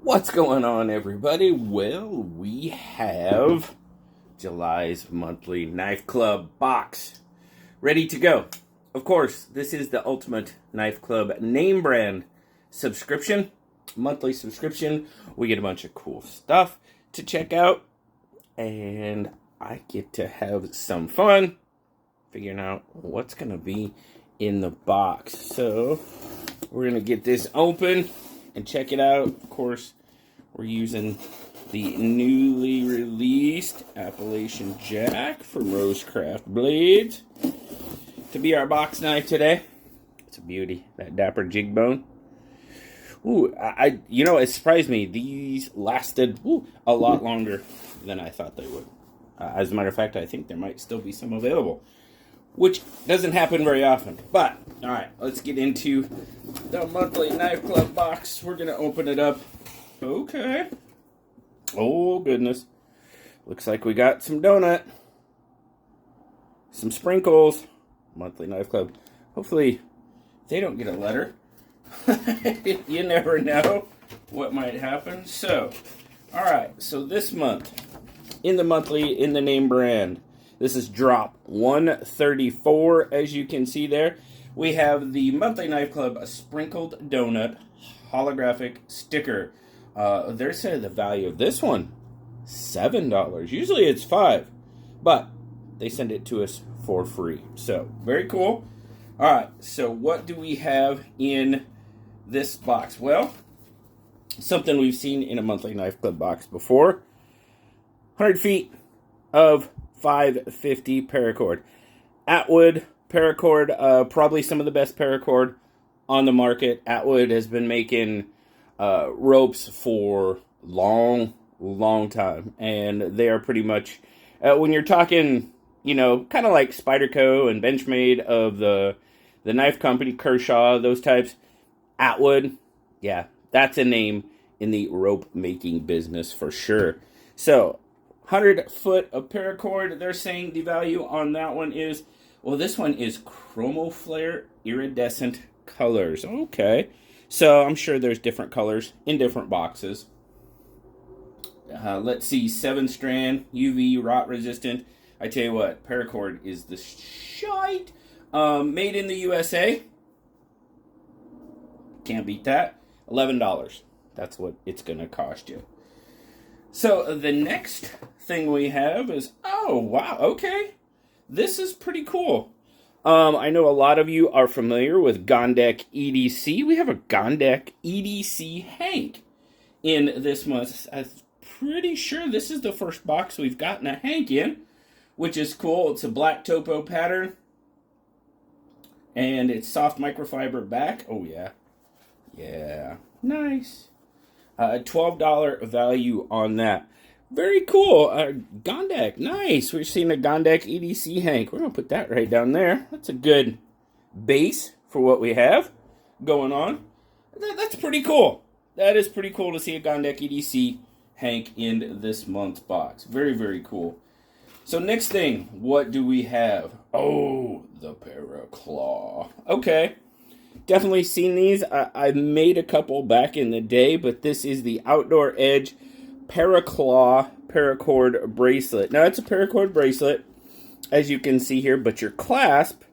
What's going on, everybody? Well, we have July's monthly Knife Club box ready to go. Of course, this is the ultimate Knife Club name brand subscription, monthly subscription. We get a bunch of cool stuff to check out, and I get to have some fun figuring out what's going to be in the box. So, we're going to get this open and check it out. Of course, we're using the newly released Appalachian Jack from RoseCraft blades to be our box knife today. It's a beauty, that dapper jig bone. Ooh, it surprised me. These lasted a lot longer than I thought they would. As a matter of fact, I think there might still be some available, which doesn't happen very often. But, alright, let's get into the monthly Knife Club box. We're going to open it up. Okay. Oh, goodness. Looks like we got some donut. Some sprinkles. Monthly Knife Club. Hopefully, they don't get a letter. You never know what might happen. So, alright. So, this month, in the monthly, in the name brand, this is drop 134, as you can see there. We have the monthly Knife Club, a sprinkled donut holographic sticker. They're saying the value of this one, $7. Usually it's $5, but they send it to us for free. So, very cool. Alright, so what do we have in this box? Well, something we've seen in a monthly Knife Club box before. 100 feet of 550 paracord. Atwood paracord, probably some of the best paracord on the market. Atwood has been making ropes for long time, and they are pretty much, when you're talking, kind of like Spyderco and Benchmade of the knife company, Kershaw, those types, Atwood, yeah, that's a name in the rope making business for sure. So, 100 foot of paracord, they're saying the value on that one is, well, this one is chromo flare iridescent colors. Okay. So I'm sure there's different colors in different boxes. Let's see, 7-strand, UV, rot resistant. I tell you what, paracord is the shite. Made in the USA. Can't beat that. $11. That's what it's going to cost you. So the next thing we have is, oh, wow, okay. This is pretty cool. I know a lot of you are familiar with Gondek EDC. We have a Gondek EDC Hank in this month. I'm pretty sure this is the first box we've gotten a Hank in, which is cool. It's a black topo pattern, and it's soft microfiber back. Oh, yeah. Yeah. Nice. $12 value on that. Very cool. Gondek, nice. We're seeing a Gondek EDC Hank. We're going to put that right down there. That's a good base for what we have going on. That's pretty cool. That is pretty cool to see a Gondek EDC Hank in this month's box. Very, very cool. So next thing, what do we have? Oh, the Paraclaw. Okay. Definitely seen these. I made a couple back in the day, but this is the Outdoor Edge Paraclaw paracord bracelet. Now, it's a paracord bracelet, as you can see here, but your clasp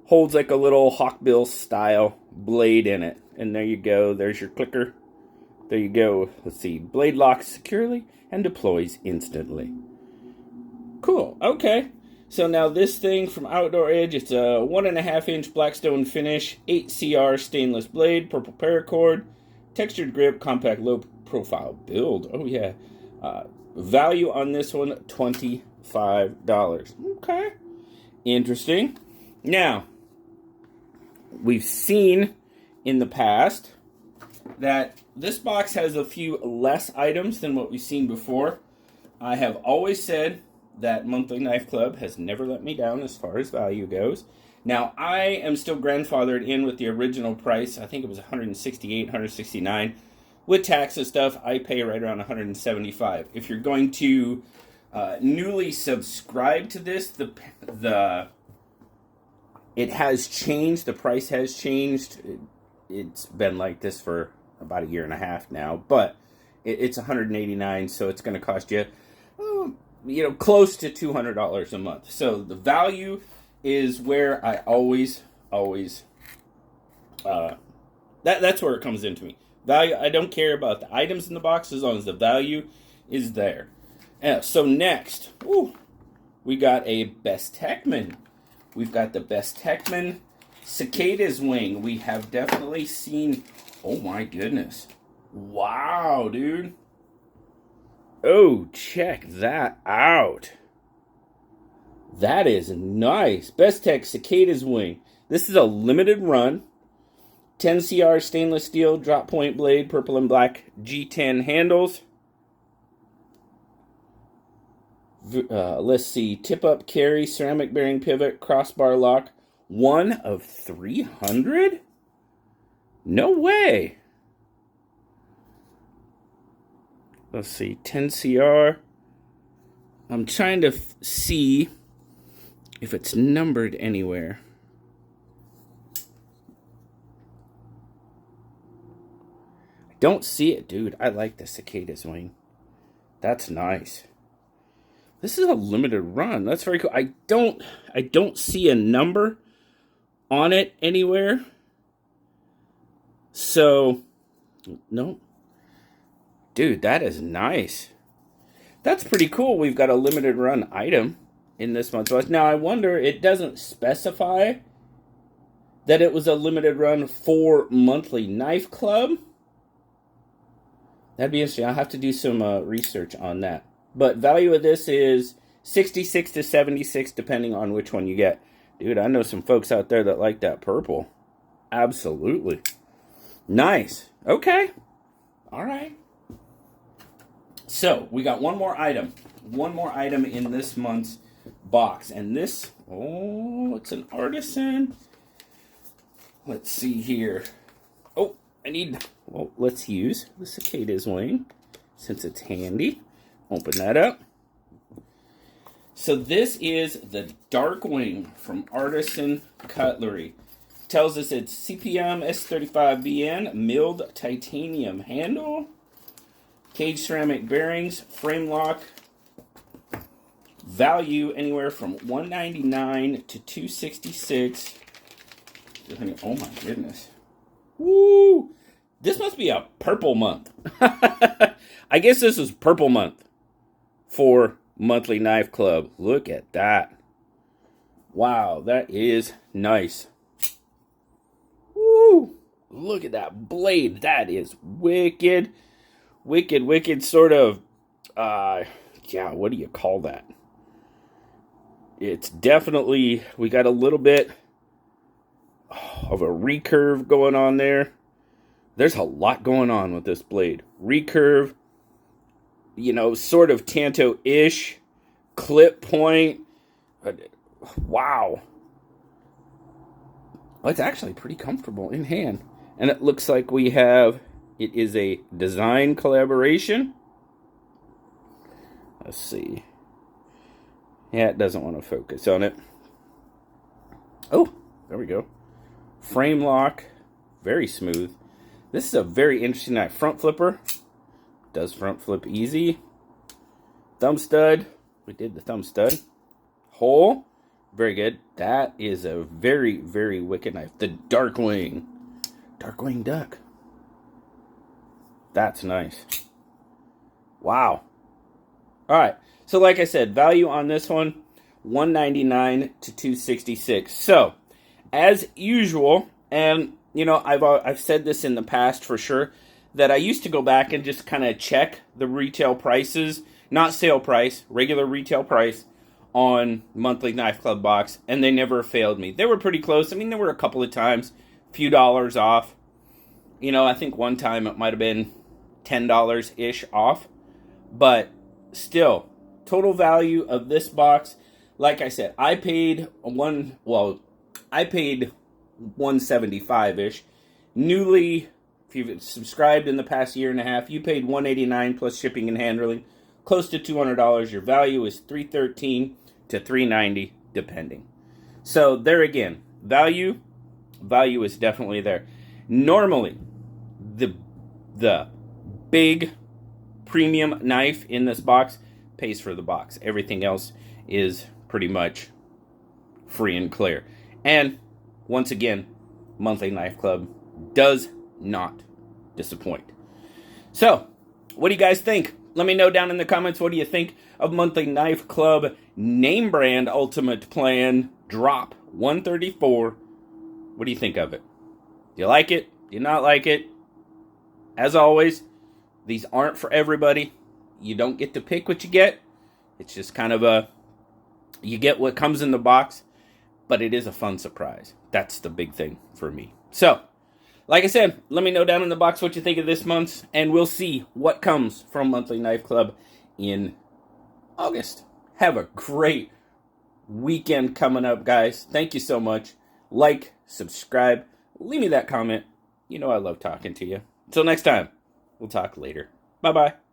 holds like a little hawkbill style blade in it. And there you go. There's your clicker. There you go. Let's see. Blade locks securely and deploys instantly. Cool. Okay. So now this thing from Outdoor Edge, it's a 1.5-inch Blackstone finish, 8CR stainless blade, purple paracord, textured grip, compact low profile build. Oh yeah. Value on this one, $25. Okay. Interesting. Now, we've seen in the past that this box has a few less items than what we've seen before. I have always said that Monthly Knife Club has never let me down as far as value goes. Now, I am still grandfathered in with the original price. I think it was $168, $169. With tax and stuff, I pay right around $175. If you're going to newly subscribe to this, it has changed. The price has changed. It's been like this for about a year and a half now, but it's $189, so it's going to cost you, close to $200 a month. So the value is where I always, that's where it comes into me. Value, I don't care about the items in the box as long as the value is there. So next, we got a Bestech. We've got the Bestech Cicada's wing. We have definitely seen, oh my goodness. Wow, dude. Oh, check that out. That is nice. Bestech Cicada's wing. This is a limited run. 10 CR stainless steel drop point blade, purple and black G10 handles. Let's see. Tip up carry, ceramic bearing pivot, crossbar lock. 1 of 300? No way. Let's see. 10 CR. I'm trying to see if it's numbered anywhere. I don't see it, dude. I like the Cicada's wing. That's nice. This is a limited run. That's very cool. I don't see a number on it anywhere. So, no. Dude, that is nice. That's pretty cool. We've got a limited run item in this month's list. Now, I wonder, it doesn't specify that it was a limited run for Monthly Knife Club. That'd be interesting. I'll have to do some research on that. But value of this is $66 to $76, depending on which one you get. Dude, I know some folks out there that like that purple. Absolutely. Nice. Okay. All right. So, we got one more item. One more item in this month's box. And this, it's an Artisan. Let's see here. Let's use the Cicada's wing, since it's handy. Open that up. So this is the Darkwing from Artisan Cutlery. Tells us it's CPM S35BN, milled titanium handle, cage ceramic bearings, frame lock. Value anywhere from $199 to $266. Oh my goodness. Woo! This must be a purple month. I guess this is purple month for Monthly Knife Club. Look at that. Wow, that is nice. Woo! Look at that blade. That is wicked. Wicked sort of, what do you call that? It's definitely, we got a little bit of a recurve going on there. There's a lot going on with this blade. Recurve, sort of Tanto-ish, clip point. Wow. Well, it's actually pretty comfortable in hand. And it looks like it is a design collaboration. Let's see. Yeah, it doesn't want to focus on it. Oh, there we go. Frame lock, very smooth. This is a very interesting knife. Front flipper, does front flip easy. Thumb stud, we did the thumb stud. Hole, very good. That is a very, very wicked knife. The Darkwing duck. That's nice. Wow. All right. So like I said, value on this one, $199 to $266. So, as usual, and I've said this in the past for sure, that I used to go back and just kind of check the retail prices, not sale price, regular retail price on Monthly Knife Club box, and they never failed me. They were pretty close. I mean, there were a couple of times, a few dollars off. I think one time it might have been $10-ish off, but still, total value of this box, like I said, I paid $175-ish. Newly, if you've subscribed in the past year and a half, you paid $189 plus shipping and handling, close to $200. Your value is $313 to $390, depending. So there again, value is definitely there. Normally, the the big premium knife in this box pays for the box. Everything else is pretty much free and clear. And once again, Monthly Knife Club does not disappoint. So, what do you guys think? Let me know down in the comments, what do you think of Monthly Knife Club name brand Ultimate Plan Drop 134? What do you think of it? Do you like it? Do you not like it? As always, these aren't for everybody. You don't get to pick what you get. It's just kind of you get what comes in the box, but it is a fun surprise. That's the big thing for me. So, like I said, let me know down in the box what you think of this month's, and we'll see what comes from Monthly Knife Club in August. Have a great weekend coming up, guys. Thank you so much. Like, subscribe, leave me that comment. You know I love talking to you. Until next time, we'll talk later. Bye-bye.